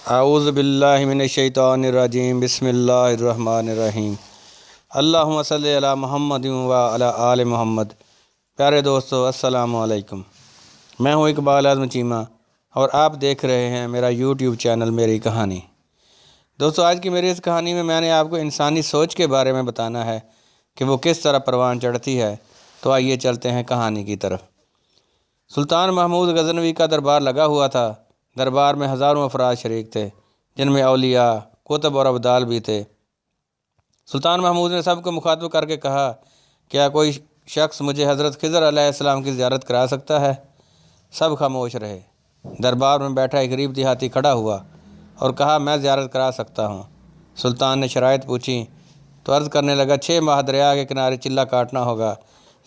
اعوذ باللہ من الشیطان الرجیم، بسم اللہ الرحمن الرحیم۔ اللہم صلی علی محمد و علی آل محمد۔ پیارے دوستو، السلام علیکم۔ میں ہوں اقبال اعظم چیمہ اور آپ دیکھ رہے ہیں میرا یوٹیوب چینل میری کہانی۔ دوستو، آج کی میری اس کہانی میں نے آپ کو انسانی سوچ کے بارے میں بتانا ہے کہ وہ کس طرح پروان چڑھتی ہے۔ تو آئیے چلتے ہیں کہانی کی طرف۔ سلطان محمود غزنوی کا دربار لگا ہوا تھا۔ دربار میں ہزاروں افراد شریک تھے، جن میں اولیاء، کتب اور ابدال بھی تھے۔ سلطان محمود نے سب کو مخاطب کر کے کہا، کیا کوئی شخص مجھے حضرت خضر علیہ السلام کی زیارت کرا سکتا ہے؟ سب خاموش رہے۔ دربار میں بیٹھا ایک غریب دیہاتی کھڑا ہوا اور کہا، میں زیارت کرا سکتا ہوں۔ سلطان نے شرائط پوچھی تو عرض کرنے لگا، 6 ماہ دریا کے کنارے چلہ کاٹنا ہوگا،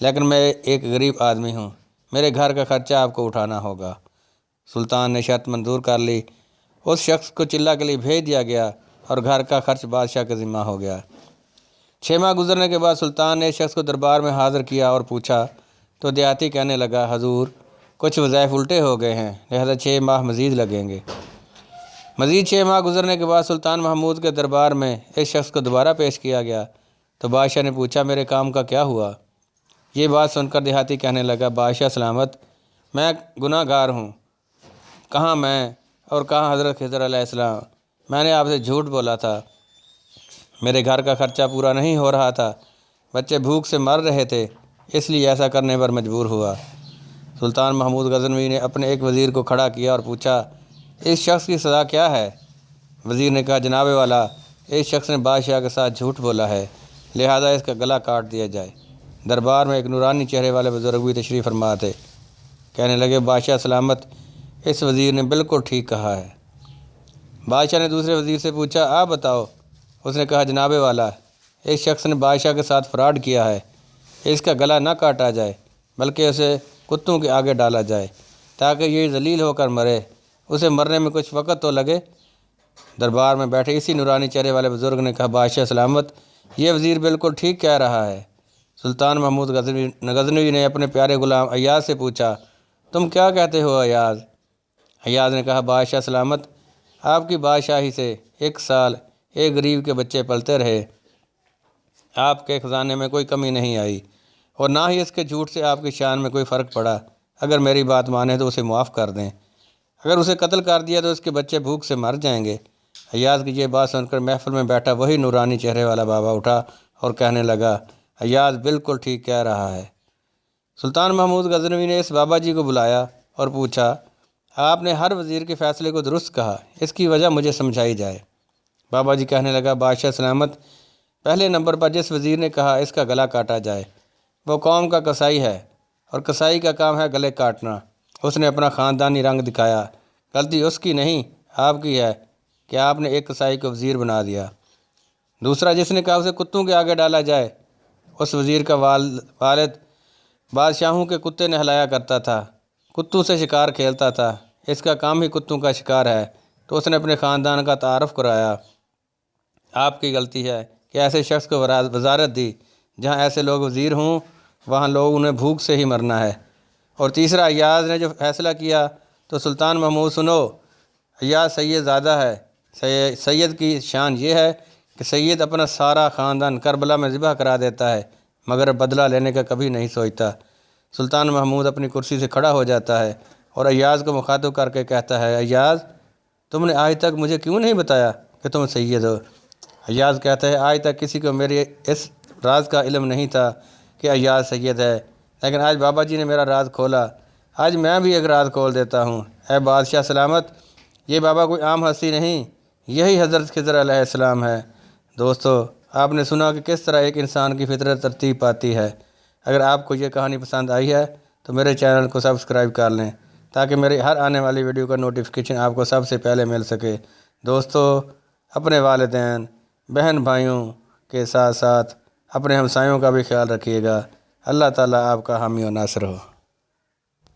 لیکن میں ایک غریب آدمی ہوں، میرے گھر کا خرچہ آپ کو اٹھانا ہوگا۔ سلطان نے شرط منظور کر لی۔ اس شخص کو چلہ کے لیے بھیج دیا گیا اور گھر کا خرچ بادشاہ کے ذمہ ہو گیا۔ 6 ماہ گزرنے کے بعد سلطان نے اس شخص کو دربار میں حاضر کیا اور پوچھا تو دیہاتی کہنے لگا، حضور، کچھ وظائف الٹے ہو گئے ہیں، لہذا 6 ماہ مزید لگیں گے۔ مزید 6 ماہ گزرنے کے بعد سلطان محمود کے دربار میں اس شخص کو دوبارہ پیش کیا گیا تو بادشاہ نے پوچھا، میرے کام کا کیا ہوا؟ یہ بات سن کر دیہاتی کہنے لگا، بادشاہ سلامت، میں گناہ گار ہوں۔ کہاں میں اور کہاں حضرت خضر علیہ السلام؟ میں نے آپ سے جھوٹ بولا تھا، میرے گھر کا خرچہ پورا نہیں ہو رہا تھا، بچے بھوک سے مر رہے تھے، اس لیے ایسا کرنے پر مجبور ہوا۔ سلطان محمود غزنوی نے اپنے ایک وزیر کو کھڑا کیا اور پوچھا، اس شخص کی سزا کیا ہے؟ وزیر نے کہا، جناب والا، اس شخص نے بادشاہ کے ساتھ جھوٹ بولا ہے، لہذا اس کا گلا کاٹ دیا جائے۔ دربار میں ایک نورانی چہرے والے بزرگ بھی تشریف فرما تھے۔ کہنے لگے، بادشاہ سلامت، اس وزیر نے بالکل ٹھیک کہا ہے۔ بادشاہ نے دوسرے وزیر سے پوچھا، آپ بتاؤ۔ اس نے کہا، جناب والا، اس شخص نے بادشاہ کے ساتھ فراڈ کیا ہے، اس کا گلا نہ کاٹا جائے بلکہ اسے کتوں کے آگے ڈالا جائے تاکہ یہ ذلیل ہو کر مرے، اسے مرنے میں کچھ وقت تو لگے۔ دربار میں بیٹھے اسی نورانی چہرے والے بزرگ نے کہا، بادشاہ سلامت، یہ وزیر بالکل ٹھیک کہہ رہا ہے۔ سلطان محمود غزنوی نے اپنے پیارے غلام ایاز سے پوچھا، تم کیا کہتے ہو ایاز؟ ایاز نے کہا، بادشاہ سلامت، آپ کی بادشاہی سے 1 سال ایک غریب کے بچے پلتے رہے، آپ کے خزانے میں کوئی کمی نہیں آئی اور نہ ہی اس کے جھوٹ سے آپ کی شان میں کوئی فرق پڑا۔ اگر میری بات مانیں تو اسے معاف کر دیں، اگر اسے قتل کر دیا تو اس کے بچے بھوک سے مر جائیں گے۔ ایاز کی یہ بات سن کر محفل میں بیٹھا وہی نورانی چہرے والا بابا اٹھا اور کہنے لگا، ایاز بالکل ٹھیک کہہ رہا ہے۔ سلطان محمود غزنوی نے اس بابا جی کو بلایا اور پوچھا، آپ نے ہر وزیر کے فیصلے کو درست کہا، اس کی وجہ مجھے سمجھائی جائے۔ بابا جی کہنے لگا، بادشاہ سلامت، پہلے نمبر پر جس وزیر نے کہا اس کا گلا کاٹا جائے وہ قوم کا قصائی ہے، اور قصائی کا کام ہے گلے کاٹنا۔ اس نے اپنا خاندانی رنگ دکھایا، غلطی اس کی نہیں آپ کی ہے کہ آپ نے ایک قصائی کو وزیر بنا دیا۔ دوسرا جس نے کہا اسے کتوں کے آگے ڈالا جائے، اس وزیر کا والد بادشاہوں کے کتے نہلایا کرتا تھا، کتوں سے شکار کھیلتا تھا، اس کا کام ہی کتوں کا شکار ہے، تو اس نے اپنے خاندان کا تعارف کرایا۔ آپ کی غلطی ہے کہ ایسے شخص کو وزارت دی، جہاں ایسے لوگ وزیر ہوں وہاں لوگ انہیں بھوک سے ہی مرنا ہے۔ اور تیسرا، ایاز نے جو فیصلہ کیا تو سلطان محمود سنو، ایاز سید زادہ ہے۔ سید کی شان یہ ہے کہ سید اپنا سارا خاندان کربلا میں ذبح کرا دیتا ہے مگر بدلہ لینے کا کبھی نہیں سوچتا۔ سلطان محمود اپنی کرسی سے کھڑا ہو جاتا ہے اور ایاز کو مخاطب کر کے کہتا ہے، ایاز، تم نے آج تک مجھے کیوں نہیں بتایا کہ تم سید ہو؟ ایاز کہتا ہے، آج تک کسی کو میرے اس راز کا علم نہیں تھا کہ ایاز سید ہے، لیکن آج بابا جی نے میرا راز کھولا، آج میں بھی ایک راز کھول دیتا ہوں۔ اے بادشاہ سلامت، یہ بابا کوئی عام ہستی نہیں، یہی حضرت خضر علیہ السلام ہے۔ دوستو، آپ نے سنا کہ کس طرح ایک انسان کی فطرت ترتیب پاتی ہے۔ اگر آپ کو یہ کہانی پسند آئی ہے تو میرے چینل کو سبسکرائب کر لیں تاکہ میرے ہر آنے والی ویڈیو کا نوٹیفیکیشن آپ کو سب سے پہلے مل سکے۔ دوستو، اپنے والدین، بہن بھائیوں کے ساتھ ساتھ اپنے ہمسایوں کا بھی خیال رکھیے گا۔ اللہ تعالیٰ آپ کا حامی و ناصر ہو۔